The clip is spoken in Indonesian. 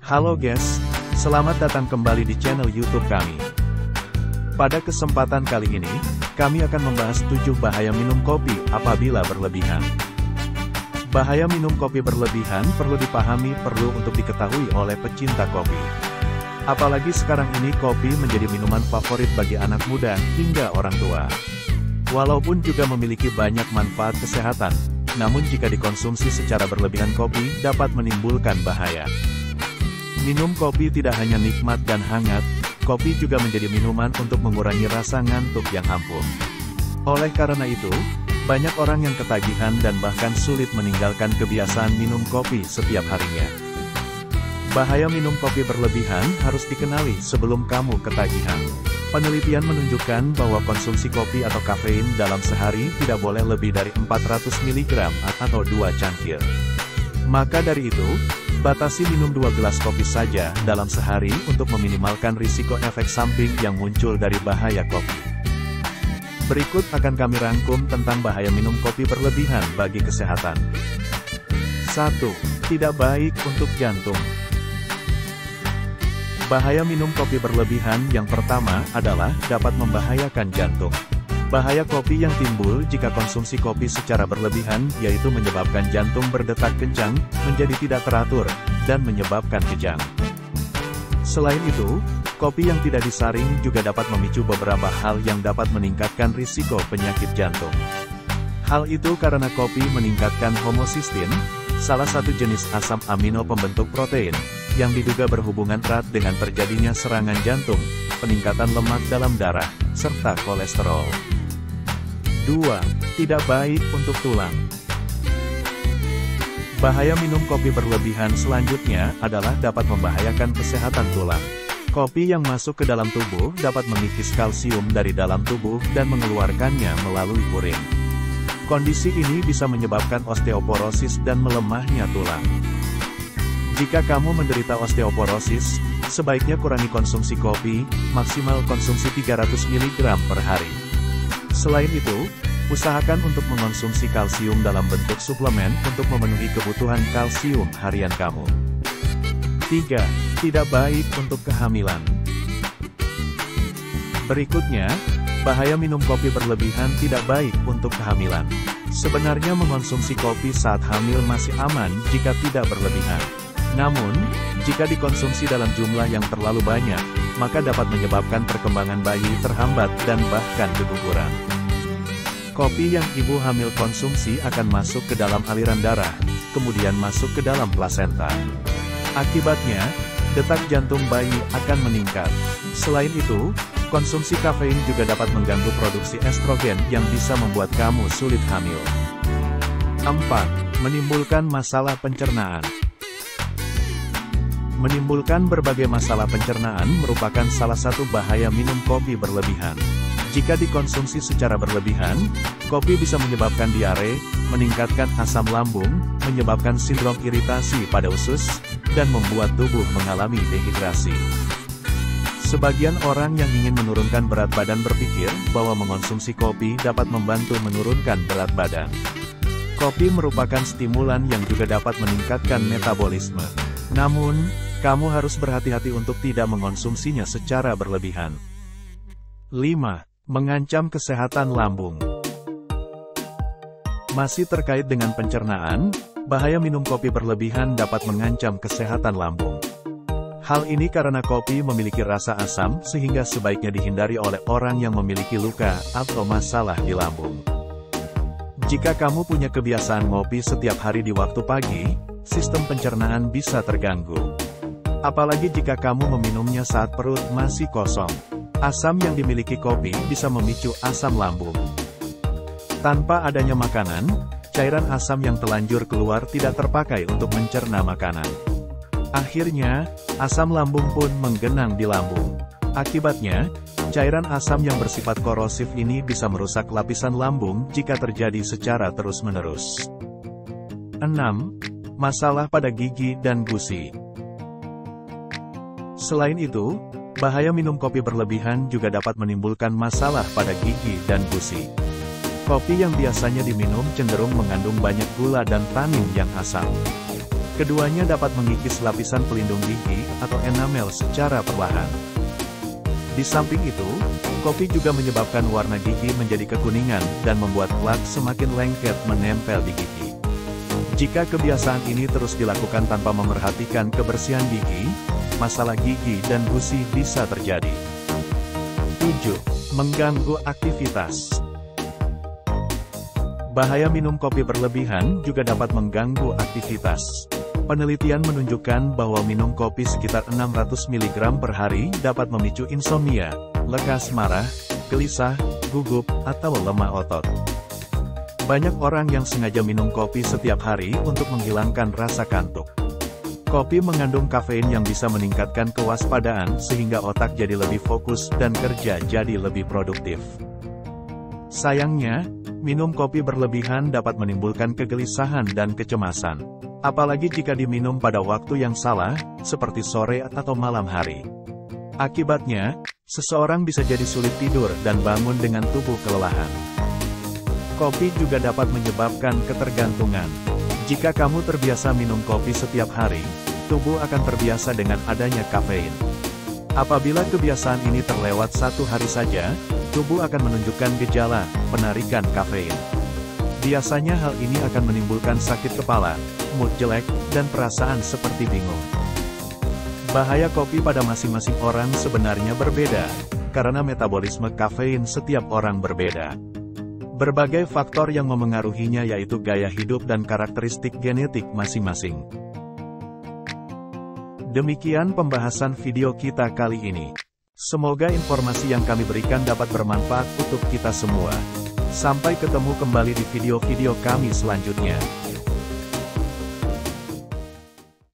Halo guys, selamat datang kembali di channel YouTube kami. Pada kesempatan kali ini, kami akan membahas 7 bahaya minum kopi apabila berlebihan. Bahaya minum kopi berlebihan perlu dipahami, perlu untuk diketahui oleh pecinta kopi. Apalagi sekarang ini kopi menjadi minuman favorit bagi anak muda hingga orang tua. Walaupun juga memiliki banyak manfaat kesehatan, namun jika dikonsumsi secara berlebihan kopi dapat menimbulkan bahaya. Minum kopi tidak hanya nikmat dan hangat, kopi juga menjadi minuman untuk mengurangi rasa ngantuk yang ampuh. Oleh karena itu, banyak orang yang ketagihan dan bahkan sulit meninggalkan kebiasaan minum kopi setiap harinya. Bahaya minum kopi berlebihan harus dikenali sebelum kamu ketagihan. Penelitian menunjukkan bahwa konsumsi kopi atau kafein dalam sehari tidak boleh lebih dari 400 mg atau 2 cangkir. Maka dari itu, batasi minum 2 gelas kopi saja dalam sehari untuk meminimalkan risiko efek samping yang muncul dari bahaya kopi. Berikut akan kami rangkum tentang bahaya minum kopi berlebihan bagi kesehatan. 1. Tidak baik untuk jantung. Bahaya minum kopi berlebihan yang pertama adalah dapat membahayakan jantung. Bahaya kopi yang timbul jika konsumsi kopi secara berlebihan yaitu menyebabkan jantung berdetak kencang, menjadi tidak teratur, dan menyebabkan kejang. Selain itu, kopi yang tidak disaring juga dapat memicu beberapa hal yang dapat meningkatkan risiko penyakit jantung. Hal itu karena kopi meningkatkan homocysteine, salah satu jenis asam amino pembentuk protein, yang diduga berhubungan erat dengan terjadinya serangan jantung, peningkatan lemak dalam darah, serta kolesterol. 2. Tidak baik untuk tulang. Bahaya minum kopi berlebihan selanjutnya adalah dapat membahayakan kesehatan tulang. Kopi yang masuk ke dalam tubuh dapat mengikis kalsium dari dalam tubuh dan mengeluarkannya melalui urin. Kondisi ini bisa menyebabkan osteoporosis dan melemahnya tulang. Jika kamu menderita osteoporosis, sebaiknya kurangi konsumsi kopi, maksimal konsumsi 300 mg per hari. Selain itu, usahakan untuk mengonsumsi kalsium dalam bentuk suplemen untuk memenuhi kebutuhan kalsium harian kamu. 3. Tidak baik untuk kehamilan. Berikutnya, bahaya minum kopi berlebihan tidak baik untuk kehamilan. Sebenarnya mengonsumsi kopi saat hamil masih aman jika tidak berlebihan. Namun, jika dikonsumsi dalam jumlah yang terlalu banyak, maka dapat menyebabkan perkembangan bayi terhambat dan bahkan keguguran. Kopi yang ibu hamil konsumsi akan masuk ke dalam aliran darah, kemudian masuk ke dalam plasenta. Akibatnya, detak jantung bayi akan meningkat. Selain itu, konsumsi kafein juga dapat mengganggu produksi estrogen yang bisa membuat kamu sulit hamil. 4. Menimbulkan masalah pencernaan. Menimbulkan berbagai masalah pencernaan merupakan salah satu bahaya minum kopi berlebihan. Jika dikonsumsi secara berlebihan, kopi bisa menyebabkan diare, meningkatkan asam lambung, menyebabkan sindrom iritasi pada usus, dan membuat tubuh mengalami dehidrasi. Sebagian orang yang ingin menurunkan berat badan berpikir bahwa mengonsumsi kopi dapat membantu menurunkan berat badan. Kopi merupakan stimulan yang juga dapat meningkatkan metabolisme. Namun, kamu harus berhati-hati untuk tidak mengonsumsinya secara berlebihan. 5. Mengancam kesehatan lambung. Masih terkait dengan pencernaan, bahaya minum kopi berlebihan dapat mengancam kesehatan lambung. Hal ini karena kopi memiliki rasa asam sehingga sebaiknya dihindari oleh orang yang memiliki luka atau masalah di lambung. Jika kamu punya kebiasaan ngopi setiap hari di waktu pagi, sistem pencernaan bisa terganggu. Apalagi jika kamu meminumnya saat perut masih kosong. Asam yang dimiliki kopi bisa memicu asam lambung. Tanpa adanya makanan, cairan asam yang telanjur keluar tidak terpakai untuk mencerna makanan. Akhirnya, asam lambung pun menggenang di lambung. Akibatnya, cairan asam yang bersifat korosif ini bisa merusak lapisan lambung jika terjadi secara terus-menerus. 6. Masalah pada gigi dan gusi. Selain itu, bahaya minum kopi berlebihan juga dapat menimbulkan masalah pada gigi dan gusi. Kopi yang biasanya diminum cenderung mengandung banyak gula dan tanin yang asam. Keduanya dapat mengikis lapisan pelindung gigi atau enamel secara perlahan. Di samping itu, kopi juga menyebabkan warna gigi menjadi kekuningan dan membuat plak semakin lengket menempel di gigi. Jika kebiasaan ini terus dilakukan tanpa memerhatikan kebersihan gigi, masalah gigi dan gusi bisa terjadi. 7. Mengganggu aktivitas. Bahaya minum kopi berlebihan juga dapat mengganggu aktivitas. Penelitian menunjukkan bahwa minum kopi sekitar 600 mg per hari dapat memicu insomnia, lekas marah, gelisah, gugup, atau lemah otot. Banyak orang yang sengaja minum kopi setiap hari untuk menghilangkan rasa kantuk. Kopi mengandung kafein yang bisa meningkatkan kewaspadaan sehingga otak jadi lebih fokus dan kerja jadi lebih produktif. Sayangnya, minum kopi berlebihan dapat menimbulkan kegelisahan dan kecemasan. Apalagi jika diminum pada waktu yang salah, seperti sore atau malam hari. Akibatnya, seseorang bisa jadi sulit tidur dan bangun dengan tubuh kelelahan. Kopi juga dapat menyebabkan ketergantungan. Jika kamu terbiasa minum kopi setiap hari, tubuh akan terbiasa dengan adanya kafein. Apabila kebiasaan ini terlewat satu hari saja, tubuh akan menunjukkan gejala penarikan kafein. Biasanya hal ini akan menimbulkan sakit kepala, mood jelek, dan perasaan seperti bingung. Bahaya kopi pada masing-masing orang sebenarnya berbeda, karena metabolisme kafein setiap orang berbeda. Berbagai faktor yang memengaruhinya yaitu gaya hidup dan karakteristik genetik masing-masing. Demikian pembahasan video kita kali ini. Semoga informasi yang kami berikan dapat bermanfaat untuk kita semua. Sampai ketemu kembali di video-video kami selanjutnya.